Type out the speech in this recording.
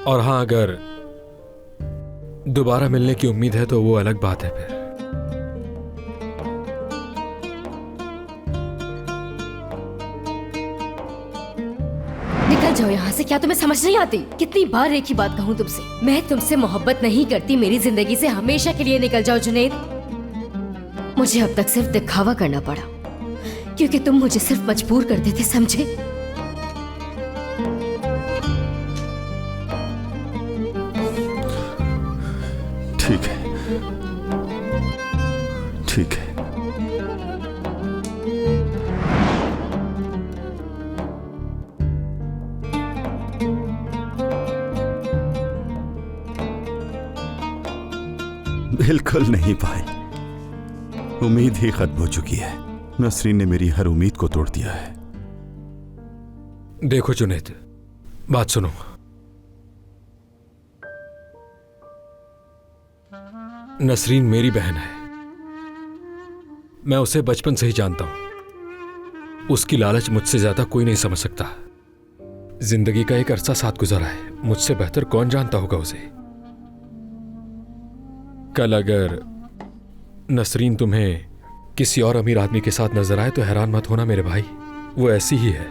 और हाँ, अगर दोबारा मिलने की उम्मीद है तो वो अलग बात है फिर। निकल जाओ यहाँ से। क्या तुम्हें समझ नहीं आती? कितनी बार एक ही बात कहूँ तुमसे, मैं तुमसे मोहब्बत नहीं करती, मेरी जिंदगी से हमेशा के लिए निकल जाओ जुनैद। मुझे अब तक सिर्फ दिखावा करना पड़ा क्योंकि तुम मुझे सिर्फ मजबूर करते थे, समझे? ठीक है, ठीक है। बिल्कुल नहीं भाई, उम्मीद ही खत्म हो चुकी है। नसरीन ने मेरी हर उम्मीद को तोड़ दिया है। देखो जुनैद, बात सुनो। नसरीन मेरी बहन है, मैं उसे बचपन से ही जानता हूं। उसकी लालच मुझसे ज्यादा कोई नहीं समझ सकता। जिंदगी का एक अरसा साथ गुजारा है, मुझसे बेहतर कौन जानता होगा उसे। कल अगर नसरीन तुम्हें किसी और अमीर आदमी के साथ नजर आए तो हैरान मत होना मेरे भाई, वो ऐसी ही है।